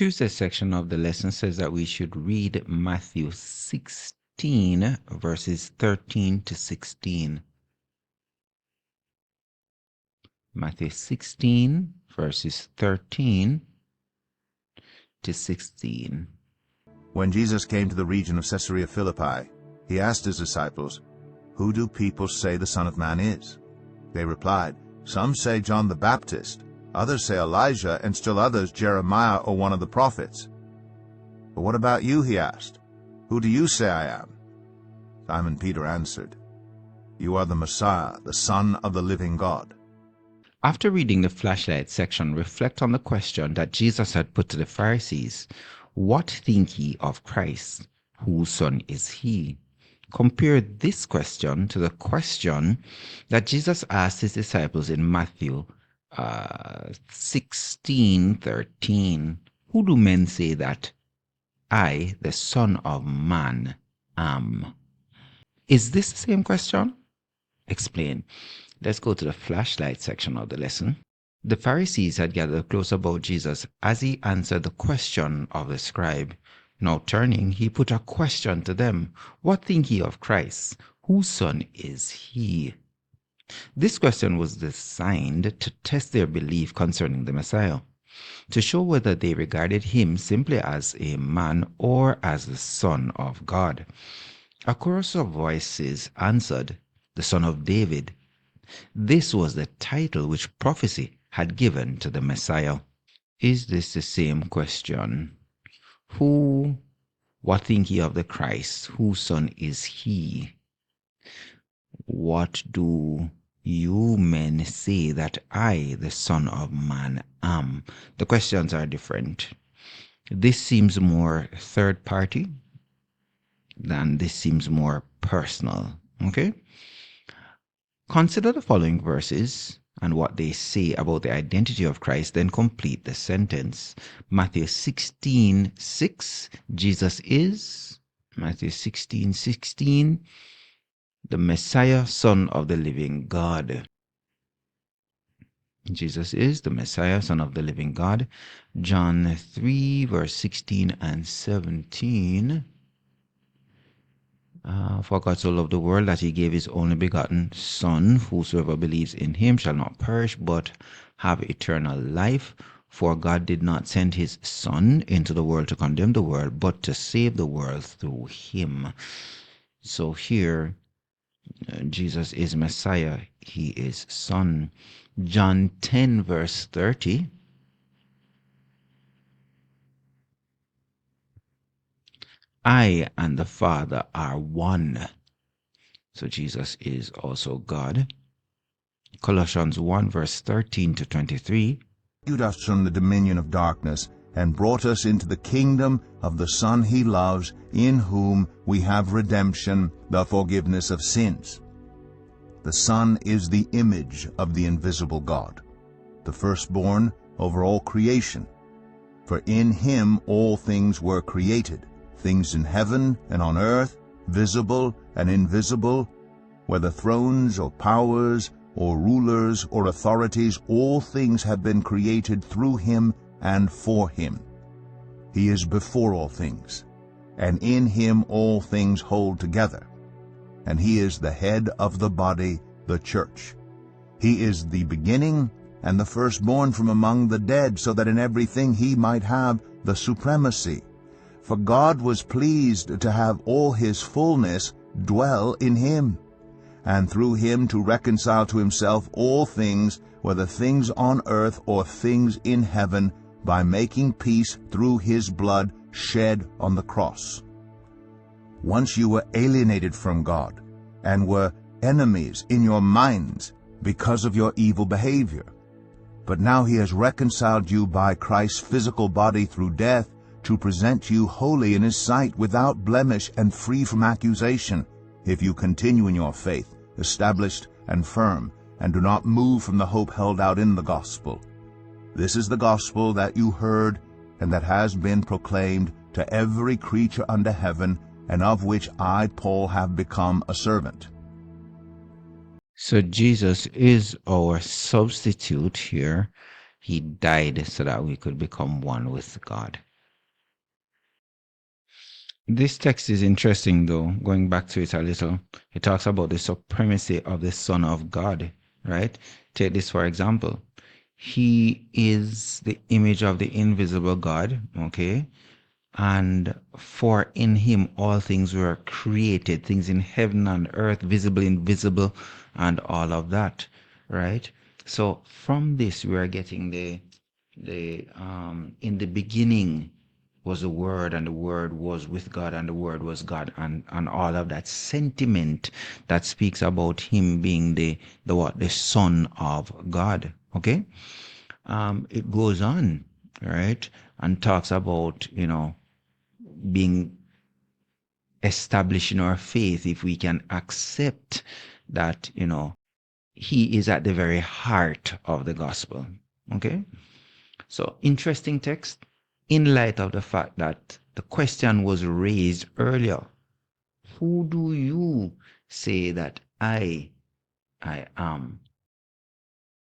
Tuesday section of the lesson says that we should read Matthew 16, verses 13 to 16. Matthew 16, verses 13 to 16. When Jesus came to the region of Caesarea Philippi, he asked his disciples, "Who do people say the Son of Man is?" They replied, "Some say John the Baptist, others say Elijah, and still others Jeremiah or one of the prophets." "But what about you?" he asked. "Who do you say I am?" Simon Peter answered, "You are the Messiah, the Son of the living God." After reading the flashlight section, reflect on the question that Jesus had put to the Pharisees. What think ye of Christ? Whose son is he? Compare this question to the question that Jesus asked his disciples in Matthew 16:13. Who do men say that I, the Son of Man, am? Is this the same question? Explain. Let's go to the flashlight section of the lesson. The Pharisees had gathered close about Jesus as he answered the question of the scribe. Now turning, he put a question to them. What think ye of Christ? Whose son is he? This question was designed to test their belief concerning the Messiah, to show whether they regarded him simply as a man or as the Son of God. A chorus of voices answered, "The Son of David." This was the title which prophecy had given to the Messiah. Is this the same question? What think ye of the Christ? Whose son is he? What do you men say that I, the Son of Man, am? The questions are different. This seems more third party than this seems more personal. Okay? Consider the following verses and what they say about the identity of Christ, then complete the sentence. Matthew 16:6, Jesus is. Matthew 16:16, the Messiah, Son of the living God. Jesus is the Messiah, Son of the living God. John 3, verse 16 and 17. For God so loved the world that he gave his only begotten Son. Whosoever believes in him shall not perish, but have eternal life. For God did not send his Son into the world to condemn the world, but to save the world through him. So here, Jesus is Messiah. He is Son. John 10, verse 30. I and the Father are one. So Jesus is also God. Colossians 1, verse 13 to 23. "You rescued us from the dominion of darkness, and brought us into the kingdom of the Son he loves, in whom we have redemption, the forgiveness of sins." The Son is the image of the invisible God, the firstborn over all creation. For in him all things were created, things in heaven and on earth, visible and invisible, whether thrones or powers or rulers or authorities, all things have been created through him and for him. He is before all things, and in him all things hold together. And he is the head of the body, the church. He is the beginning and the firstborn from among the dead, so that in everything he might have the supremacy. For God was pleased to have all his fullness dwell in him, and through him to reconcile to himself all things, whether things on earth or things in heaven, by making peace through his blood shed on the cross. Once you were alienated from God, and were enemies in your minds because of your evil behavior. But now he has reconciled you by Christ's physical body through death, to present you holy in his sight, without blemish and free from accusation, if you continue in your faith, established and firm, and do not move from the hope held out in the gospel. This is the gospel that you heard, and that has been proclaimed to every creature under heaven, and of which I, Paul, have become a servant. So Jesus is our substitute here. He died so that we could become one with God. This text is interesting, though. Going back to it a little, it talks about the supremacy of the Son of God, right? Take this for example. He is the image of the invisible God, okay? And for in him all things were created, things in heaven and earth, visible, invisible, and all of that, right? So from this we are getting the in the beginning was the Word, and the Word was with God, and the Word was God, and all of that sentiment that speaks about him being the what, the Son of God. Okay, it goes on, right, and talks about, being established in our faith if we can accept that, he is at the very heart of the gospel. Okay, so interesting text in light of the fact that the question was raised earlier. Who do you say that I am?